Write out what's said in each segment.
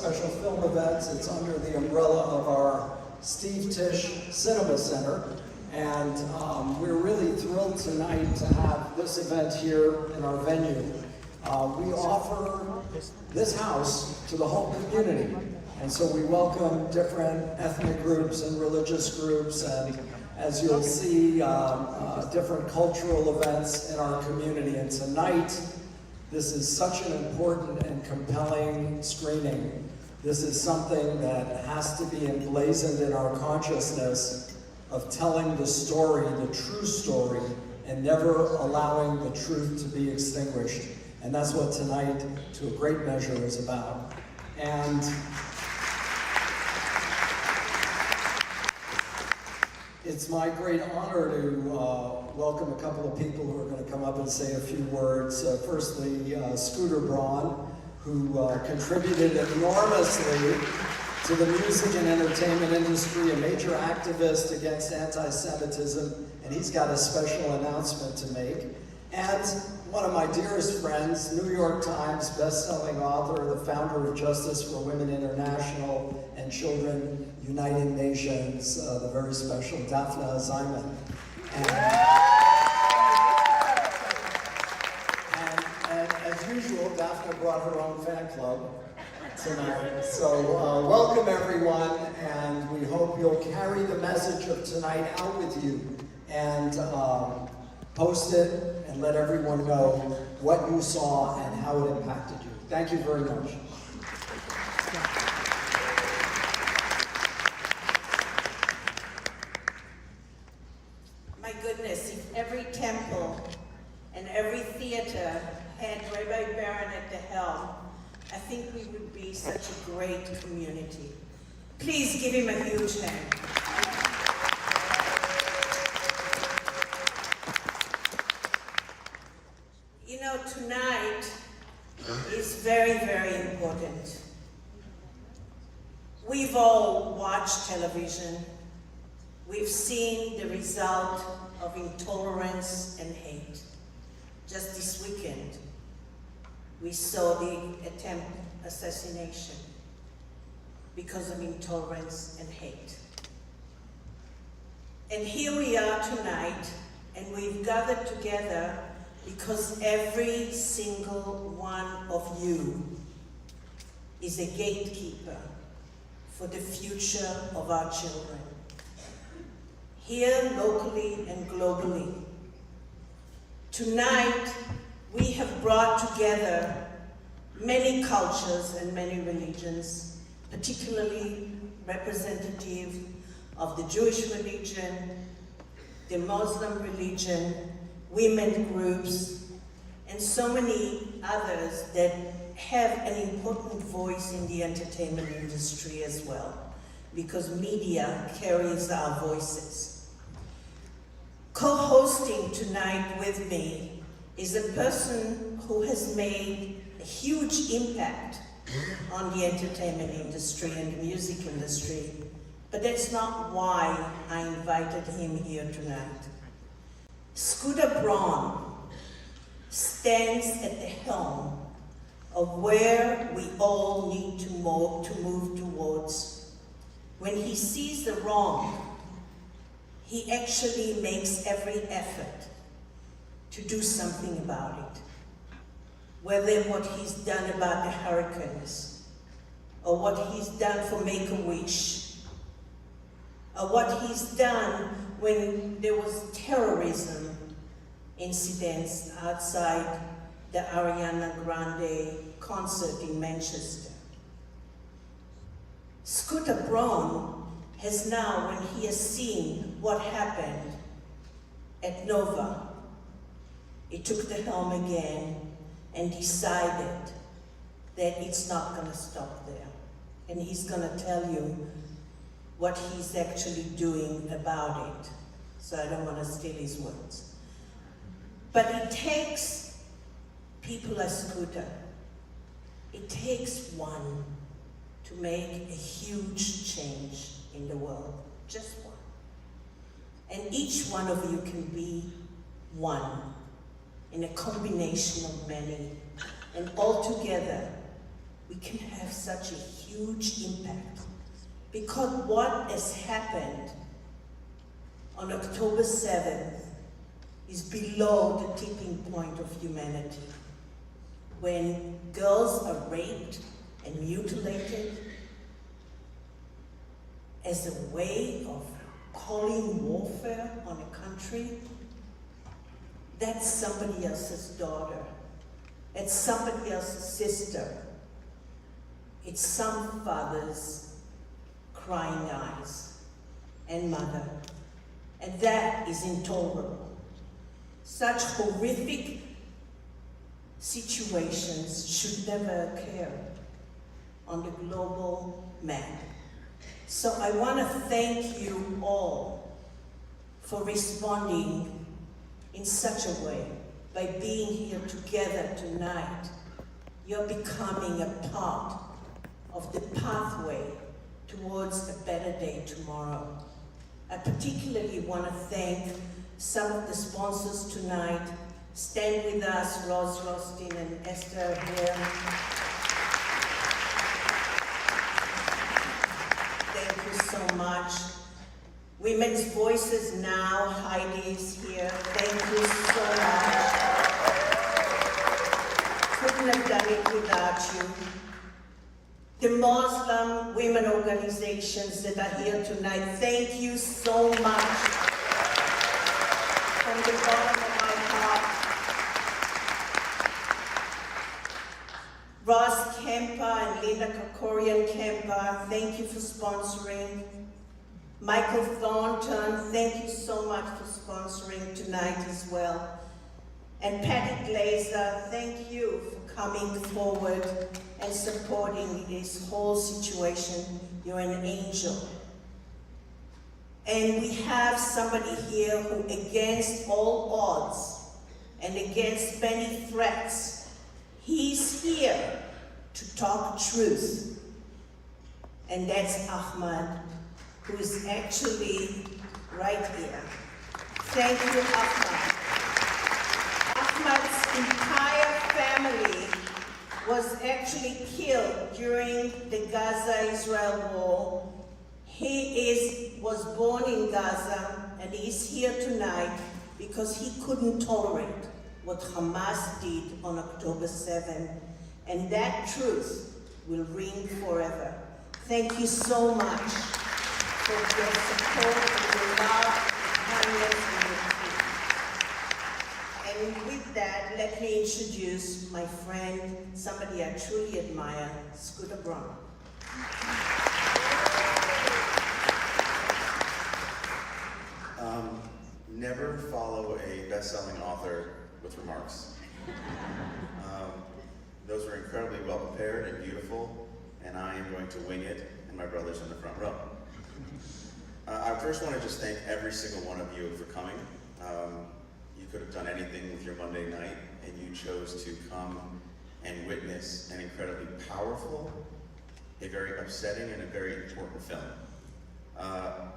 special film events. It's under the umbrella of our Steve Tisch Cinema Center. And we're really thrilled tonight to have this event here in our venue. We offer this house to the whole community. And so we welcome different ethnic groups and religious groups, and as you'll see, different cultural events in our community. And tonight, this is such an important and compelling screening. This is something that has to be emblazoned in our consciousness of telling the story, the true story, and never allowing the truth to be extinguished. And that's what tonight, to a great measure, is about. And it's my great honor to welcome a couple of people who are going to come up and say a few words. Firstly, Scooter Braun, who contributed enormously to the music and entertainment industry, a major activist against anti-Semitism, and he's got a special announcement to make. And one of my dearest friends, New York Times best-selling author, the founder of Justice for Women International and Children Uniting Nations, the very special Daphne Ziman. And as usual, Daphne brought her own fan club tonight. So welcome everyone, and we hope you'll carry the message of tonight out with you and post it and let everyone know what you saw and how it impacted you. Thank you very much. My goodness, if every temple and every theater had Rabbi Baron at the helm, I think we would be such a great community. Please give him a huge hand. You know, tonight is very, very important. We've all watched television. We've seen the result of intolerance and hate. Just this weekend, we saw the attempted assassination because of intolerance and hate. And here we are tonight, and we've gathered together because every single one of you is a gatekeeper for the future of our children, here locally and globally. Tonight, we have brought together many cultures and many religions, particularly representative of the Jewish religion, the Muslim religion, women groups, and so many others that have an important voice in the entertainment industry as well, because media carries our voices. Co-hosting tonight with me is a person who has made a huge impact on the entertainment industry and the music industry, but that's not why I invited him here tonight. Scooter Braun stands at the helm of where we all need to move towards. When he sees the wrong, he actually makes every effort to do something about it. Whether what he's done about the hurricanes, or what he's done for Make-A-Wish, or what he's done when there was terrorism incidents outside the Ariana Grande concert in Manchester. Scooter Braun has now, when he has seen what happened at Nova, he took the helm again and decided that it's not going to stop there. And he's going to tell you what he's actually doing about it. So I don't want to steal his words. But it takes people like Scooter. It takes one to make a huge change in the world, just one. And each one of you can be one in a combination of many. And all together, we can have such a huge impact. Because what has happened on October 7th is below the tipping point of humanity. When girls are raped and mutilated as a way of calling warfare on a country, that's somebody else's daughter. It's somebody else's sister. It's some father's crying eyes and mother. And that is intolerable. Such horrific situations should never occur on the global map. So I want to thank you all for responding in such a way. By being here together tonight, you're becoming a part of the pathway towards a better day tomorrow. I particularly want to thank some of the sponsors tonight. Stand with us, Rose Rostin and Esther here. Thank you so much. Women's Voices Now, Heidi is here. Thank you so much. Couldn't have done it without you. The Muslim women organizations that are here tonight, thank you so much. From the bottom of my heart. Ross Kemper and Linda Kokorian Kemper, thank you for sponsoring. Michael Thornton, thank you so much for sponsoring tonight as well. And Patty Glazer, thank you for coming forward and supporting this whole situation. You're an angel. And we have somebody here who, against all odds and against many threats, he's here to talk truth. And that's Ahmad, who is actually right here. Thank you, Ahmad. Ahmad's entire family was actually killed during the Gaza-Israel war. He was born in Gaza, and he's here tonight because he couldn't tolerate what Hamas did on October 7th. And that truth will ring forever. Thank you so much for your support and your love, kindness, and your truth. And with that, let me introduce my friend, somebody I truly admire, Scooter Braun. Never follow a best-selling author with remarks. Those were incredibly well prepared and beautiful, and I am going to wing it, and my brother's in the front row. I first want to just thank every single one of you for coming. You could have done anything with your Monday night, and you chose to come and witness an incredibly powerful, a very upsetting, and a very important film.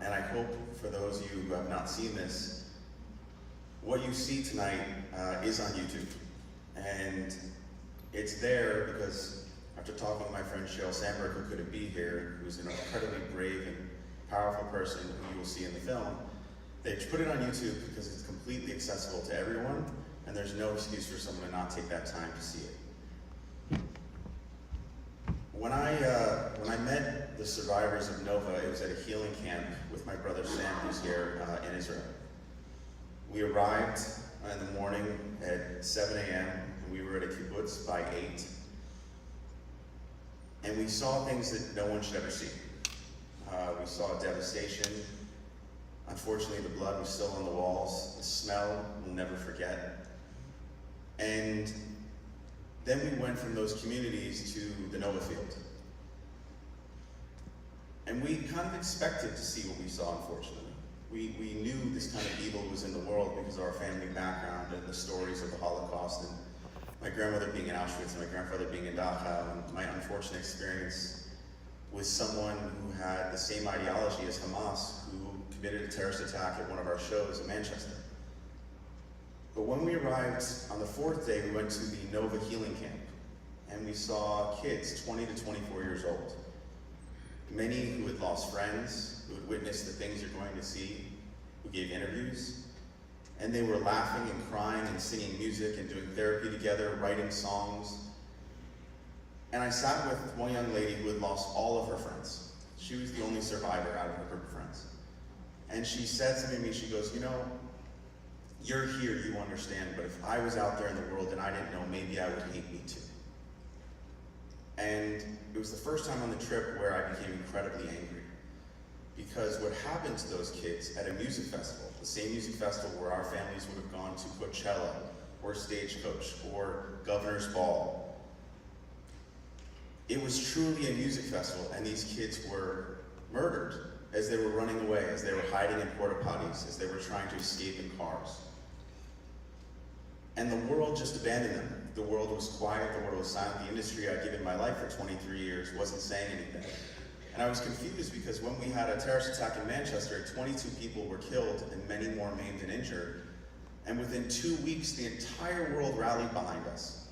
And I hope for those of you who have not seen this, what you see tonight is on YouTube. And it's there because after talking with my friend Sheryl Sandberg, who couldn't be here, who's an incredibly brave and powerful person who you will see in the film, they put it on YouTube because it's completely accessible to everyone, and there's no excuse for someone to not take that time to see it. When I met the survivors of Nova, it was at a healing camp with my brother Sam, who's here in Israel. We arrived in the morning at 7 a.m. and we were at a kibbutz by 8. And we saw things that no one should ever see. We saw devastation. Unfortunately, the blood was still on the walls. The smell, we'll never forget. And then we went from those communities to the Nova field. And we kind of expected to see what we saw, unfortunately. We knew this kind of evil was in the world because of our family background and the stories of the Holocaust, and my grandmother being in Auschwitz and my grandfather being in Dachau, and my unfortunate experience with someone who had the same ideology as Hamas, who committed a terrorist attack at one of our shows in Manchester. But when we arrived on the 4th day, we went to the Nova Healing Camp. and we saw kids 20 to 24 years old. Many who had lost friends, who had witnessed the things you're going to see, who gave interviews, and they were laughing and crying and singing music and doing therapy together, writing songs. And I sat with one young lady who had lost all of her friends. She was the only survivor out of her group of friends. And she said something to me, she goes, you know, you're here, you understand, but if I was out there in the world and I didn't know, maybe I would hate me too. And it was the first time on the trip where I became incredibly angry. Because what happened to those kids at a music festival, the same music festival where our families would have gone to Coachella, or Stagecoach, or Governor's Ball, it was truly a music festival, and these kids were murdered as they were running away, as they were hiding in porta potties, as they were trying to escape in cars. And the world just abandoned them. The world was quiet, the world was silent. The industry I'd given my life for 23 years wasn't saying anything. And I was confused because when we had a terrorist attack in Manchester, 22 people were killed and many more maimed and injured. And within 2 weeks, the entire world rallied behind us.